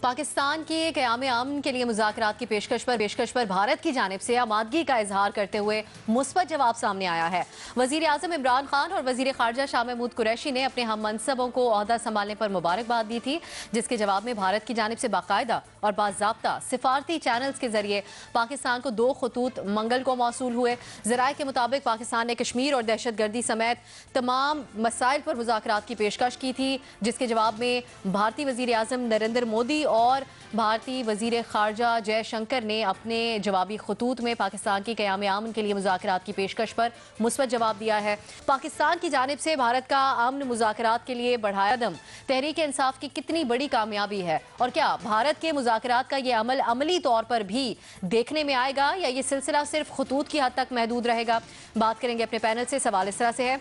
पाकिस्तान के क़याम अमन के लिए मुज़ाकरात की पेशकश पर भारत की जानिब से आमादगी का इजहार करते हुए मुस्बत जवाब सामने आया है। वज़ीर आज़म इमरान खान और वज़ीर ख़ारजा शाह महमूद कुरैशी ने अपने हम मनसबों को ओहदा संभालने पर मुबारकबाद दी थी, जिसके जवाब में भारत की जानिब से बाकायदा और बाज़ाब्ता सिफारती चैनल्स के जरिए पाकिस्तान को 2 खतूत मंगल को मौसूल हुए। ज़राए के मुताबिक पाकिस्तान ने कश्मीर और दहशत गर्दी समेत तमाम मसाइल पर मुज़ाकरात की पेशकश की थी, जिसके जवाब में भारतीय वज़ीर आज़म नरेंद्र मोदी और भारतीय वज़ीर ख़ारजा जयशंकर ने अपने जवाबी खतूत में पाकिस्तान की क़याम अमन के लिए मुज़ाकरात की पेशकश पर मुस्बत जवाब दिया है। पाकिस्तान की जानिब से भारत का अमन मुज़ाकरात के लिए बढ़ाया कदम तहरीक इंसाफ की कितनी बड़ी कामयाबी है, और क्या भारत के मुज़ाकरात का ये अमल अमली तौर पर भी देखने में आएगा या ये सिलसिला सिर्फ खतूत की हद तक महदूद रहेगा। बात करेंगे अपने पैनल से। सवाल इस तरह से है,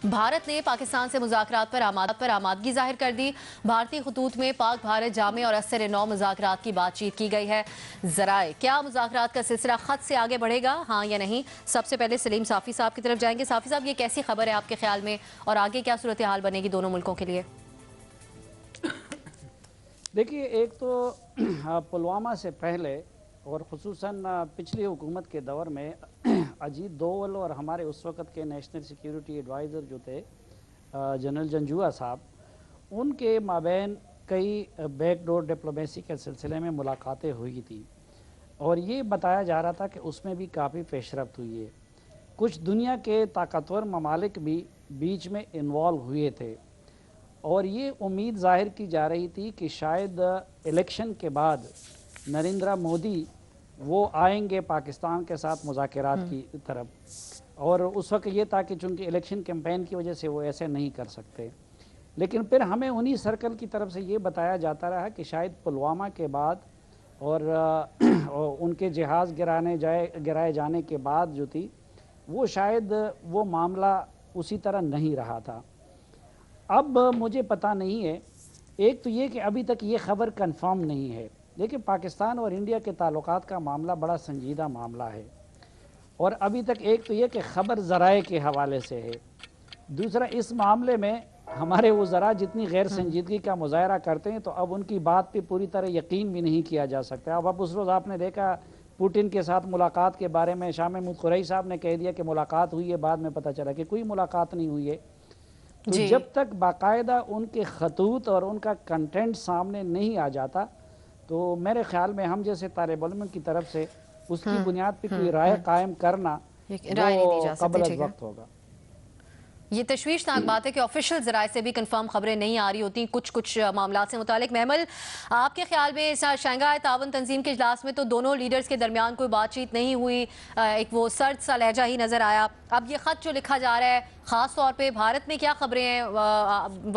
भारत ने पाकिस्तान से मुज़ाकरात पर आमादगी जाहिर कर दी। भारतीय खतूत में पाक भारत जामे और असर नौ मुज़ाकरात की बातचीत की गई है। ज़राए, क्या मुज़ाकरात का सिलसिला ख़त से आगे बढ़ेगा, हाँ या नहीं? सबसे पहले सलीम साफ़ी साहब की तरफ जाएंगे। साफ़ी साहब, ये कैसी खबर है आपके ख्याल में, और आगे क्या सूरत हाल बनेगी दोनों मुल्कों के लिए? देखिए, एक तो पुलवामा से पहले और ख़ुसूसन पिछली हुकूमत के दौर में अजीत दोवल और हमारे उस वक़्त के नेशनल सिक्योरिटी एडवाइज़र जो थे जनरल जंजुआ साहब, उनके माबैन कई बैकडोर डिप्लोमेसी के सिलसिले में मुलाकातें हुई थी, और ये बताया जा रहा था कि उसमें भी काफ़ी पेशरफ्त हुई है। कुछ दुनिया के ताकतवर ममालिक भी बीच में इन्वॉल्व हुए थे, और ये उम्मीद ज़ाहिर की जा रही थी कि शायद इलेक्शन के बाद नरेंद्र मोदी वो आएंगे पाकिस्तान के साथ मुज़ाकरात की तरफ, और उस वक्त ये था कि चूँकि इलेक्शन कैंपेन की वजह से वो ऐसे नहीं कर सकते। लेकिन फिर हमें उन्हीं सर्कल की तरफ से ये बताया जाता रहा कि शायद पुलवामा के बाद और उनके जहाज़ गिराए जाने के बाद जो थी वो शायद वो मामला उसी तरह नहीं रहा था। अब मुझे पता नहीं है, एक तो ये कि अभी तक ये ख़बर कंफर्म नहीं है, लेकिन पाकिस्तान और इंडिया के ताल्लुकात का मामला बड़ा संजीदा मामला है, और अभी तक एक तो ये कि ख़बर ज़राए के हवाले से है। दूसरा, इस मामले में हमारे वज़रा जितनी गैर संजीदगी का मुज़ाहरा करते हैं, तो अब उनकी बात पे पूरी तरह यकीन भी नहीं किया जा सकता। अब उस रोज़ आपने देखा पुतिन के साथ मुलाकात के बारे में शाह महमूद कुरैशी साहब ने कह दिया कि मुलाकात हुई है, बाद में पता चला कि कोई मुलाकात नहीं हुई है। तो जब तक बाकायदा उनके खतूत और उनका कंटेंट सामने नहीं आ जाता, तो मेरे ख्याल में हम जैसे तालिब इल्म की तरफ से उसकी बुनियाद पर कोई राय कायम करना कबल वक्त होगा। ये तशवीशनाक बात है कि ऑफिशियल ज़राए से भी कंफर्म खबरें नहीं आ रही होती कुछ मामला से मुतालिक। महमल, आपके ख्याल में शंघाई ताउन तंजीम के इजलास में तो दोनों लीडर्स के दरमियान कोई बातचीत नहीं हुई, एक वो सर्द सा लहजा ही नज़र आया। अब ये ख़त जो लिखा जा रहा है, ख़ास तौर पे भारत में क्या खबरें हैं,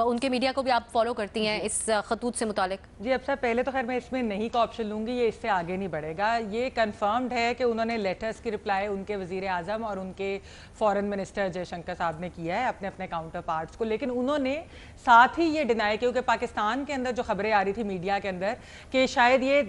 उनके मीडिया को भी आप फॉलो करती हैं इस खतूत से मुतालिक? जी, अब सर पहले तो खैर मैं इसमें नहीं का ऑप्शन लूँगी, ये इससे आगे नहीं बढ़ेगा। ये कन्फर्म्ड है कि उन्होंने लेटर्स की रिप्लाई उनके वज़ीर आज़म और उनके फ़ॉरेन मिनिस्टर जयशंकर साहब ने किया है अपने अपने काउंटर पार्ट्स को, लेकिन उन्होंने साथ ही ये डिनाई, क्योंकि पाकिस्तान के अंदर जो खबरें आ रही थी मीडिया के अंदर कि शायद ये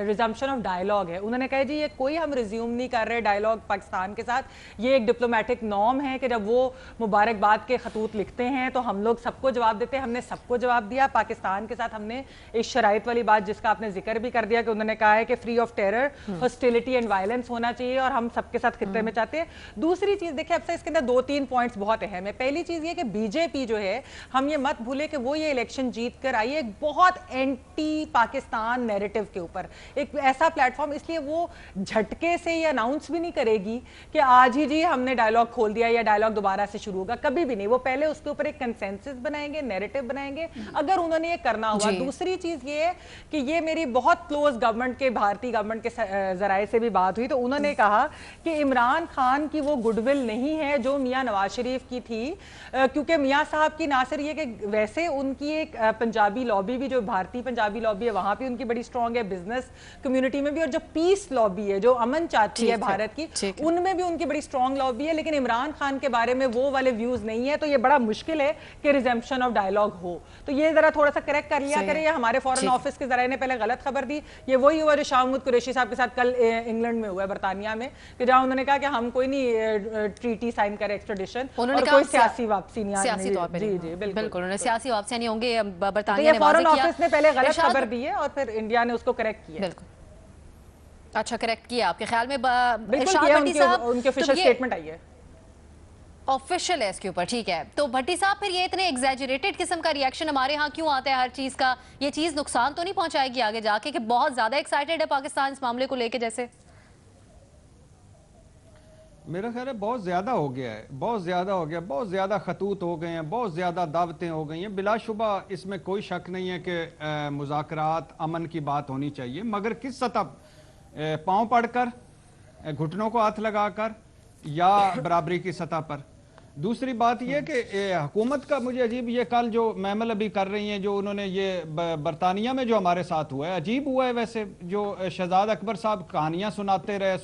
रिजम्पशन ऑफ डायलॉग है, उन्होंने कहा जी ये कोई हम रिज्यूम नहीं कर रहे डायलॉग पाकिस्तान के साथ, ये एक डिप्लोमेटिक नॉर्म है कि जब वो मुबारकबाद के खतूत लिखते हैं तो हम लोग सबको जवाब देते हैं, हमने सबको जवाब दिया। पाकिस्तान के साथ हमने इस शराइत वाली बात जिसका आपने जिक्र भी कर दिया कि उन्होंने कहा है कि free of terror, hostility and violence होना चाहिए, और हम सबके साथ खित्ते में चाहते हैं। दूसरी चीज देखिए, अब से इसके अंदर 2-3 पॉइंट्स बहुत अहम है। पहली चीज ये कि बीजेपी जो है, हम ये मत भूले कि वो ये इलेक्शन जीत कर आई है एक बहुत एंटी पाकिस्तान नैरेटिव के ऊपर, एक ऐसा प्लेटफॉर्म, इसलिए वो झटके से ये अनाउंस भी नहीं करेगी कि आज ही जी हमने डायलॉग खोल दिया या डायलॉग दोबारा से शुरू होगा, कभी भी नहीं। वो पहले उसके ऊपर एक कंसेंसस बनाएंगे, नैरेटिव बनाएंगे, अगर उन्होंने ये करना हुआ। दूसरी चीज ये है कि ये मेरी बहुत क्लोज गवर्नमेंट के, भारतीय गवर्नमेंट के जराए से भी बात हुई, तो उन्होंने कहा कि इमरान खान की वो गुडविल नहीं है जो मियां नवाज शरीफ की थी, क्योंकि मियां साहब की ना सिर्फ ये कि वैसे उनकी एक पंजाबी लॉबी भी, जो भारतीय पंजाबी लॉबी है वहां भी उनकी बड़ी स्ट्रांग है, बिजनेस कम्युनिटी में भी, और जो पीस लॉबी है जो अमन चाहती है भारत की, उनमें भी उनकी बड़ी स्ट्रांग लॉबी है। लेकिन इमरान खान के बारे में वो वो वाले व्यूज नहीं है, तो ये बड़ा मुश्किल है कि रिजम्पशन ऑफ डायलॉग हो। तो ये जरा थोड़ा सा करेक्ट कर लिया करें, हमारे फॉरेन ऑफिस के जरिए ने पहले गलत खबर दी। ये वही हुआ जो शाह महमूद कुरैशी साहब के साथ कल इंग्लैंड में हुआ है, बरतानिया में, कि जहां उन्होंने कहा कि हम कोई नहीं ट्रीटी साइन करे एक्स्ट्रेडिशन, और कोई सियासी वापसी नहीं, सियासी तौर पे। जी जी बिल्कुल, उन्होंने सियासी वापसी नहीं होंगे, तो बरतानिया ये फॉरेन ऑफिस ने पहले गलत खबर दी है और फिर इंडिया ने उसको करेक्ट किया। बिल्कुल, अच्छा करेक्ट किया आपके ख्याल में। बिल्कुल किया, उनके ऑफिशियल स्टेटमेंट आई है, ऑफिशियल है इसके ऊपर, ठीक है। तो भट्टी साहब फिर ये इतने एग्जैजरेटेड किस्म का रिएक्शन हमारे यहाँ क्यों आता है हर चीज का? ये चीज नुकसान तो नहीं पहुंचाएगी आगे जाके कि बहुत ज्यादा एक्साइटेड है पाकिस्तान इस मामले को लेके? जैसे मेरा ख्याल है बहुत ज़्यादा हो गया है, बहुत ज़्यादा हो गया, बहुत ज़्यादा खतूत हो गए हैं, बहुत ज़्यादा दावतें हो गई हैं। बिलाशुबा इसमें कोई शक नहीं है कि मुज़ाकरात अमन की बात होनी चाहिए, मगर किस सतह, पाँव पड़कर, घुटनों को हाथ लगाकर, या बराबरी की सतह पर? दूसरी बात यह कि हुकूमत का मुझे अजीब, ये कल जो महमल अभी कर रही हैं, जो उन्होंने ये बरतानिया में जो हमारे साथ हुआ है, अजीब हुआ है। वैसे जो शहजाद अकबर साहब कहानियां सुनाते रहे,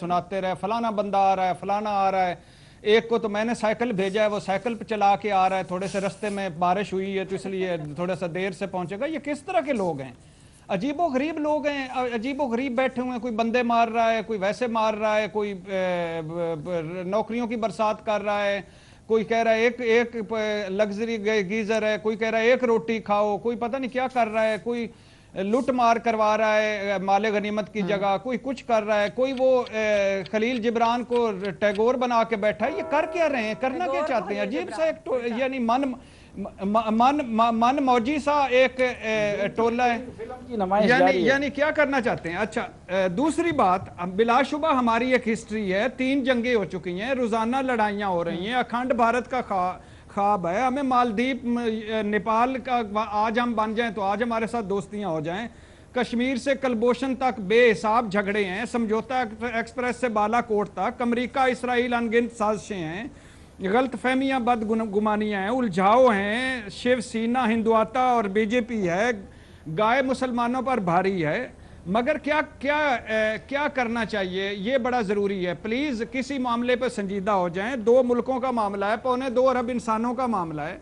फलाना बंदा आ रहा है, फलाना आ रहा है, एक को तो मैंने साइकिल भेजा है, वो साइकिल पे चला के आ रहा है, थोड़े से रास्ते में बारिश हुई है तो इसलिए थोड़ा सा देर से पहुंचेगा। ये किस तरह के लोग हैं? अजीबो गरीब लोग हैं, अजीबो गरीब बैठे हुए हैं। कोई बंदे मार रहा है, कोई वैसे मार रहा है, कोई नौकरियों की बरसात कर रहा है, कोई कह रहा है एक लग्जरी गीजर है, कोई कह रहा है एक रोटी खाओ, कोई पता नहीं क्या कर रहा है, कोई लूट मार करवा रहा है माले गनीमत की जगह, कोई कुछ कर रहा है, कोई वो खलील जिब्रान को टैगोर बना के बैठा है। ये कर क्या रहे हैं, करना क्या चाहते हैं? अजीब सा एक यानी मन मौजी सा एक टोला है, यानी क्या करना चाहते हैं? अच्छा, दूसरी बात, बिलाशुबा हमारी एक हिस्ट्री है, 3 जंगें हो चुकी हैं, रोजाना लड़ाइयां हो रही हैं, अखंड भारत का ख्वाब है हमें। मालदीव, नेपाल का आज हम बन जाएं तो आज हमारे साथ दोस्तियां हो जाएं। कश्मीर से कलबोशन तक बेहिसाब झगड़े हैं, समझौता एक्सप्रेस से बालाकोट तक, अमरीका इसराइल अनगिनत साजिशें हैं, गलत फहमियाँ बदगुमानियाँ हैं, उलझाव हैं, शिवसेना हिंदुआता और बीजेपी है, गाय मुसलमानों पर भारी है। मगर क्या क्या क्या करना चाहिए, ये बड़ा ज़रूरी है। प्लीज़ किसी मामले पर संजीदा हो जाएं। 2 मुल्कों का मामला है, 2.25 अरब इंसानों का मामला है,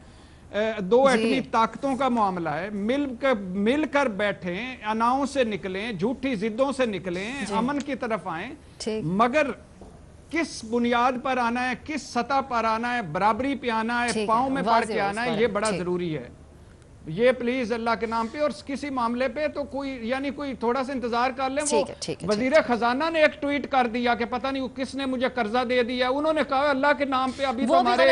2 एटमी ताकतों का मामला है। मिलकर बैठें, अनाओं से निकलें, झूठी जिद्दों से निकलें, अमन की तरफ आएं। मगर किस बुनियाद पर आना है, किस सतह पर आना है, बराबरी पे आना है, पाँव में पड़ के आना है, ये बड़ा जरूरी है। ये प्लीज अल्लाह के नाम पे, और किसी मामले पे तो कोई थोड़ा सा इंतजार कर लें। वो वजीर खजाना ने एक ट्वीट कर दिया कि पता नहीं किसने मुझे कर्जा दे दिया, उन्होंने कहा अल्लाह के नाम पे अभी तो हमारे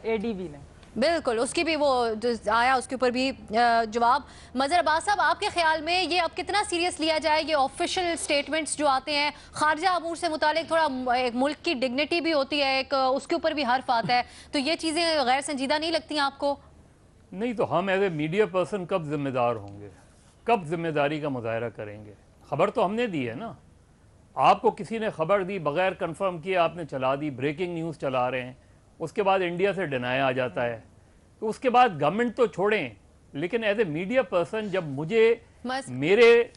एडीवी ने बिल्कुल उसकी भी वो आया, उसके ऊपर भी जवाब। मजहर अब्बास साहब, आपके ख्याल में ये अब कितना सीरियस लिया जाए? ये ऑफिशियल स्टेटमेंट्स जो आते हैं खारजा अमूर से मुतालिक, थोड़ा एक मुल्क की डिग्निटी भी होती है, एक उसके ऊपर भी हर्फ आता है, तो ये चीज़ें गैर संजीदा नहीं लगती आपको? नहीं तो हम एज ए मीडिया पर्सन कब जिम्मेदार होंगे, कब जिम्मेदारी का मुजाहरा करेंगे? खबर तो हमने दी है ना, आपको किसी ने खबर दी बगैर कंफर्म किए आपने चला दी, ब्रेकिंग न्यूज़ चला रहे हैं, उसके बाद इंडिया से डिनाई आ जाता है, तो उसके बाद गवर्नमेंट तो छोड़ें, लेकिन एज ए मीडिया पर्सन जब मुझे मेरे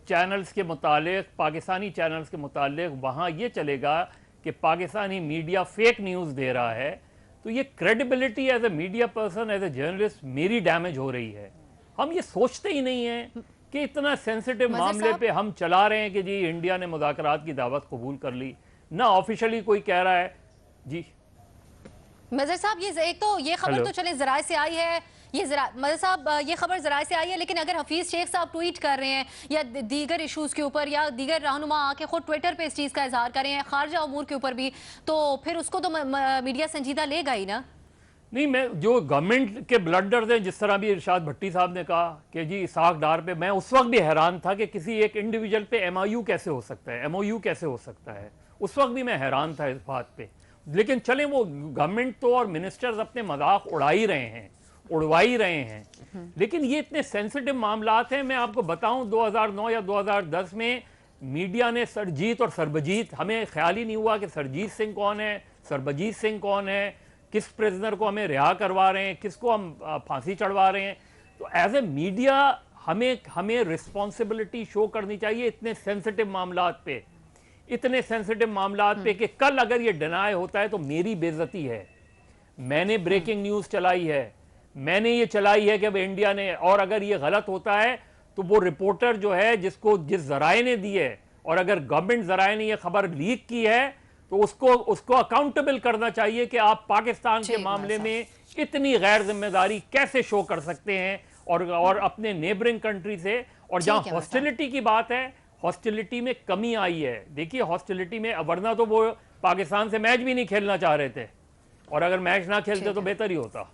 चैनल्स के मुतालिक, पाकिस्तानी चैनल्स के मुतालिक वहाँ ये चलेगा कि पाकिस्तानी मीडिया फेक न्यूज़ दे रहा है, तो ये credibility as a media person, as a journalist मेरी डैमेज हो रही है। हम ये सोचते ही नहीं हैं कि इतना सेंसिटिव मामले पे हम चला रहे हैं कि जी इंडिया ने मुज़ाकरात की दावत कबूल कर ली, ना ऑफिशियली कोई कह रहा है। जी मजहर साहब, ये एक तो ये खबर तो चले जराए से आई है, मजहर साहब ये खबर जराए से आई है, लेकिन अगर हफीज शेख साहब ट्वीट कर रहे हैं या दीगर इशूज़ के ऊपर, या दीगर रहनुमा आके खुद ट्विटर पे इस चीज़ का इजहार कर रहे हैं खारजा अमूर के ऊपर भी, तो फिर उसको तो मीडिया संजीदा लेगा ही ना? नहीं, मैं जो गवर्नमेंट के ब्लडर्स हैं, जिस तरह भी इरशाद भट्टी साहब ने कहा कि जी इसाक डार पे, मैं उस वक्त भी हैरान था कि किसी एक इंडिविजुअल पे MIU कैसे हो सकता है, MOU कैसे हो सकता है, उस वक्त भी मैं हैरान था इस बात पे। लेकिन चलें, वो गवर्नमेंट तो और मिनिस्टर्स अपने मजाक उड़ाई रहे हैं, उड़वाई रहे हैं, लेकिन ये इतने सेंसिटिव मामलात हैं। मैं आपको बताऊं 2009 या 2010 में मीडिया ने सरजीत और सरबजीत, हमें ख्याल ही नहीं हुआ कि सरजीत सिंह कौन है, सरबजीत सिंह कौन है, किस प्रिजनर को हमें रिहा करवा रहे हैं, किसको हम फांसी चढ़वा रहे हैं। तो एज ए मीडिया हमें रिस्पॉन्सिबिलिटी शो करनी चाहिए इतने सेंसिटिव मामलात पे। इतने सेंसिटिव मामला पे कि कल अगर ये डिनाई होता है तो मेरी बेइज्जती है। मैंने ब्रेकिंग न्यूज चलाई है, मैंने ये चलाई है कि अब इंडिया ने, और अगर ये गलत होता है तो वो रिपोर्टर जो है जिसको जिस जराए ने दी है, और अगर गवर्नमेंट जराए ने ये खबर लीक की है तो उसको अकाउंटेबल करना चाहिए कि आप पाकिस्तान के मामले में इतनी गैर जिम्मेदारी कैसे शो कर सकते हैं और अपने नेबरिंग कंट्री से। और जहां हॉस्टिलिटी की बात है, हॉस्टिलिटी में कमी आई है। देखिए हॉस्टिलिटी में, वरना तो वो पाकिस्तान से मैच भी नहीं खेलना चाह रहे थे, और अगर मैच ना खेलते तो बेहतर ही होता।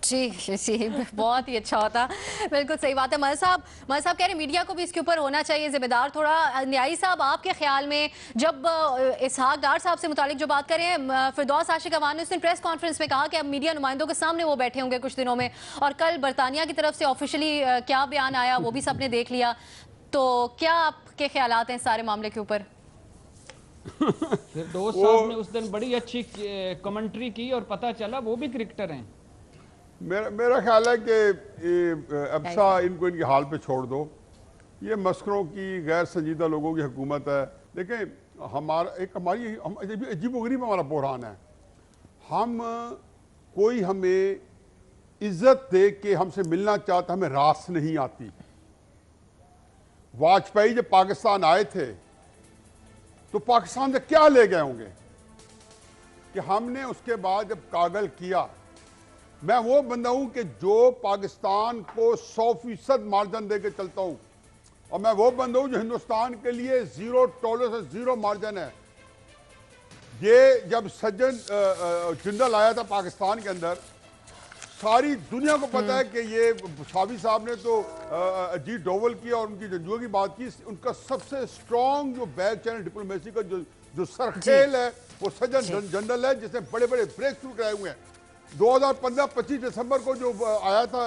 जी जी, बहुत ही अच्छा होता। बिल्कुल सही बात है। मलिक साहब कह रहे मीडिया को भी इसके ऊपर होना चाहिए जिम्मेदार थोड़ा। न्यायी साहब, आपके ख्याल में जब इसहाक डार साहब से मुतालिक जो बात करें, फिरदौस आशिक अवान ने उसने प्रेस कॉन्फ्रेंस में कहा कि अब मीडिया नुमाइंदों के सामने वो बैठे होंगे कुछ दिनों में, और कल बरतानिया की तरफ से ऑफिशियली क्या बयान आया वो भी सबने देख लिया, तो क्या आपके ख्यालात हैं सारे मामले के ऊपर? फिरदौस साहब ने उस दिन बड़ी अच्छी कमेंट्री की और पता चला वो भी क्रिकेटर हैं। मेरा ख्याल है कि अब्सा इनको इनके हाल पे छोड़ दो। ये मस्करों की, गैर संजीदा लोगों की हुकूमत है। देखें हमारी अजीबोगरीब हमारा बहरान है। कोई हमें इज्जत दे के हमसे मिलना चाहता, हमें रास नहीं आती। वाजपेयी जब पाकिस्तान आए थे तो पाकिस्तान से क्या ले गए होंगे कि हमने उसके बाद जब कागल किया। मैं वो बंदा हूं कि जो पाकिस्तान को 100% मार्जिन दे के चलता हूं, और मैं वो बंदा हूं जो हिंदुस्तान के लिए जीरो टॉलरेंस, जीरो मार्जिन है। ये जब सज्जन जिंदल आया था पाकिस्तान के अंदर, सारी दुनिया को पता है कि ये साबी साहब ने तो अजीत डोवल की और उनकी जंजुओं की बात की। उनका सबसे स्ट्रॉन्ग जो बैक चैनल डिप्लोमेसी का जो सरखेल है वो सज्जन जनरल है, जिसने बड़े बड़े ब्रेक थ्रू कराए हुए हैं। 2015-25 दिसंबर को जो आया था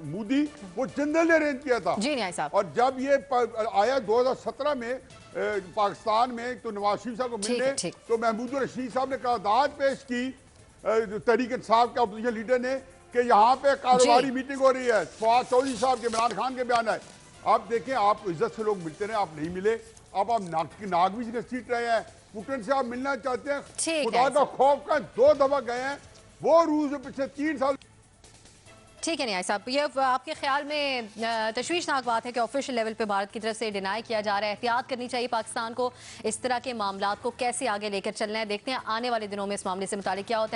मोदी, वो जनरल ने अरेंज किया था। जी न्याय साहब। और जब ये आया 2017 में पाकिस्तान में, तो नवाज शरीफ साहब को मिलने, तो महमूद रशीद साहब ने करारदाद पेश की तहरीक इंसाफ के अपोजिशन लीडर ने कि यहाँ पे कारोबारी मीटिंग हो रही है। फवाद चौधरी साहब के, इमरान खान के बयान है। आप देखें, आप इज्जत से लोग मिलते रहे, आप नहीं मिले। अब आप नाक भी घसीट रहे हैं। पुतिन से आप मिलना चाहते हैं, खुदा का खौफ का 2 दफा गए हैं। वो रूस में पिछले 3 साल। ठीक है न्याय साहब, ये आपके ख्याल में तशवीशनाक बात है कि ऑफिशियल लेवल पे भारत की तरफ से डिनाई किया जा रहा है। एहतियात करनी चाहिए पाकिस्तान को, इस तरह के मामलात को कैसे आगे लेकर चलना है। देखते हैं आने वाले दिनों में इस मामले से मुतालिक क्या होता है।